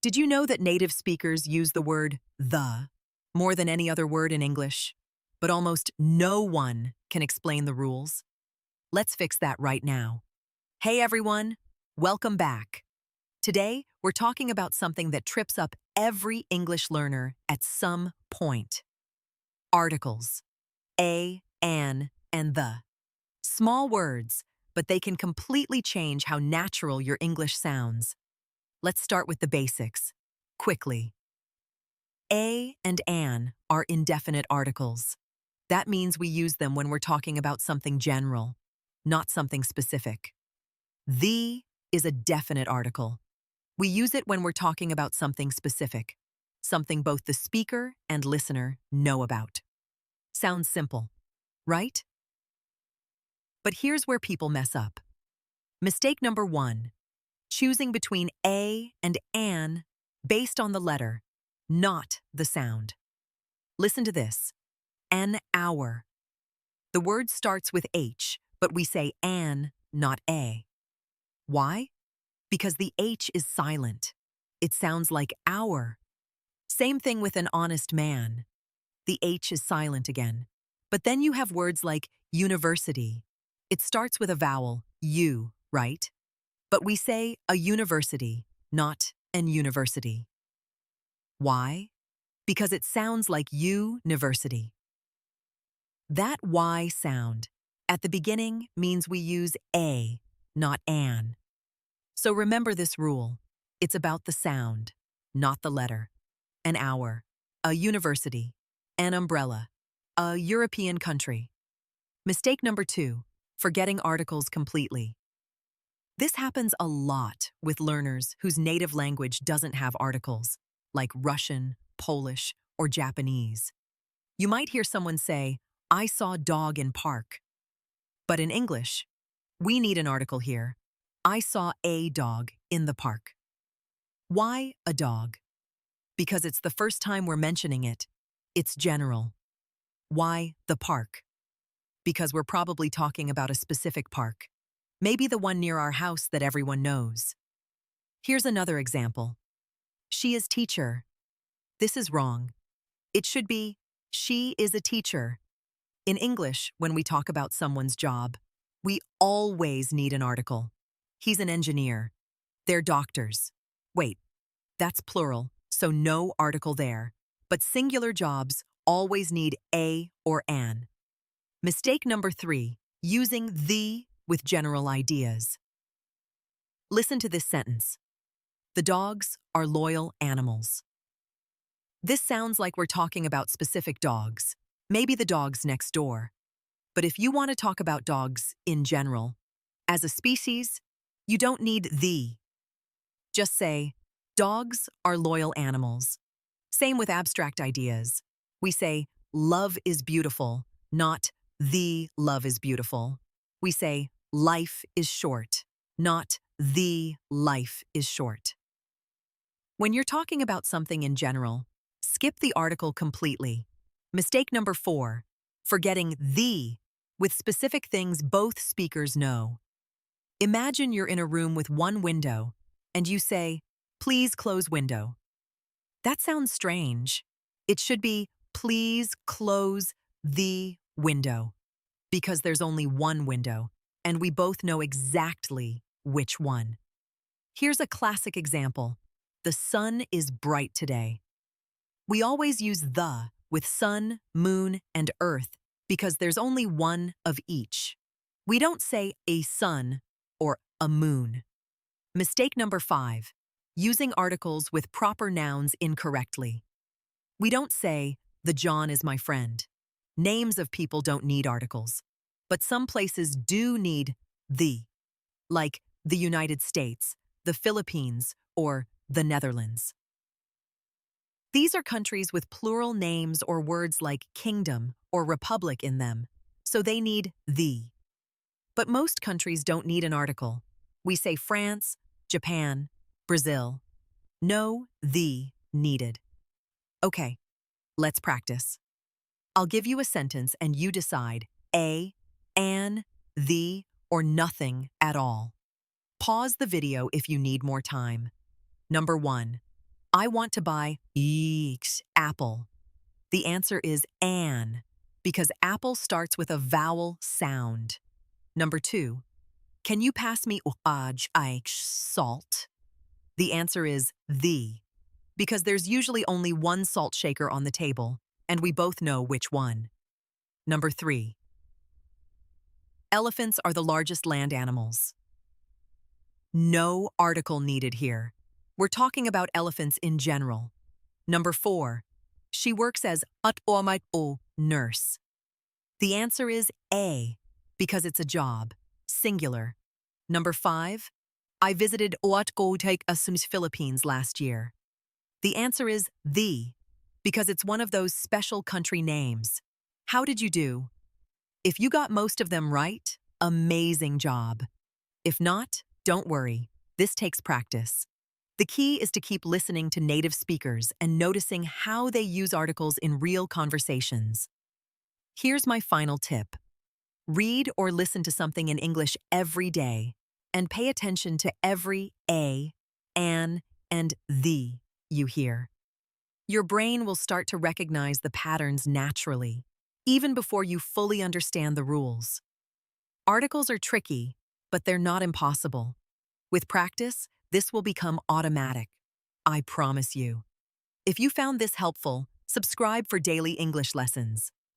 Did you know that native speakers use the word the more than any other word in English? But almost no one can explain the rules. Let's fix that right now. Hey everyone, welcome back. Today, we're talking about something that trips up every English learner at some point. Articles. A, an, and the. Small words, but they can completely change how natural your English sounds. Let's start with the basics, quickly. A and an are indefinite articles. That means we use them when we're talking about something general, not something specific. The is a definite article. We use it when we're talking about something specific, something both the speaker and listener know about. Sounds simple, right? But here's where people mess up. Mistake number 1, choosing between a and an based on the letter, not the sound. Listen to this. An hour. The word starts with H, but we say an, not a. Why? Because the H is silent. It sounds like hour. Same thing with an honest man. The H is silent again. But then you have words like university. It starts with a vowel, U, right? But we say a university, not an university. Why? Because it sounds like university. That Y sound at the beginning means we use a, not an. So remember this rule. It's about the sound, not the letter. An hour, a university, an umbrella, a European country. Mistake number 2, forgetting articles completely. This happens a lot with learners whose native language doesn't have articles, like Russian, Polish, or Japanese. You might hear someone say, I saw dog in park. But in English, we need an article here. I saw a dog in the park. Why a dog? Because it's the first time we're mentioning it. It's general. Why the park? Because we're probably talking about a specific park. Maybe the one near our house that everyone knows. Here's another example. She is teacher. This is wrong. It should be, she is a teacher. In English, when we talk about someone's job, we always need an article. He's an engineer. They're doctors. Wait, that's plural, so no article there. But singular jobs always need a or an. Mistake number 3, using the with general ideas. Listen to this sentence. The dogs are loyal animals. This sounds like we're talking about specific dogs, maybe the dogs next door. But if you want to talk about dogs in general, as a species, you don't need the. Just say, dogs are loyal animals. Same with abstract ideas. We say, love is beautiful, not the love is beautiful. We say, life is short, not the life is short. When you're talking about something in general, skip the article completely. Mistake number 4, forgetting the with specific things both speakers know. Imagine you're in a room with one window, and you say, please close window. That sounds strange. It should be, please close the window, because there's only one window, and we both know exactly which one. Here's a classic example. The sun is bright today. We always use the with sun, moon, and earth because there's only one of each. We don't say a sun or a moon. Mistake number 5, using articles with proper nouns incorrectly. We don't say, the John is my friend. Names of people don't need articles, but some places do need the, like the United States, the Philippines, or the Netherlands. These are countries with plural names or words like kingdom or republic in them, so they need the. But most countries don't need an article. We say France, Japan, Brazil. No the needed. Okay, let's practice. I'll give you a sentence and you decide a, an, the, or nothing at all. Pause the video if you need more time. Number 1. I want to buy eeks, apple. The answer is an, because apple starts with a vowel sound. Number 2, can you pass me salt? The answer is the, because there's usually only one salt shaker on the table, and we both know which one. Number 3, elephants are the largest land animals. No article needed here. We're talking about elephants in general. Number 4, she works as nurse. The answer is A, because it's a job, singular. Number 5, I visited Philippines last year. The answer is the, because it's one of those special country names. How did you do? If you got most of them right, amazing job. If not, don't worry. This takes practice. The key is to keep listening to native speakers and noticing how they use articles in real conversations. Here's my final tip. Read or listen to something in English every day and pay attention to every a, an, and the you hear. Your brain will start to recognize the patterns naturally, even before you fully understand the rules. Articles are tricky, but they're not impossible. With practice, this will become automatic. I promise you. If you found this helpful, subscribe for daily English lessons.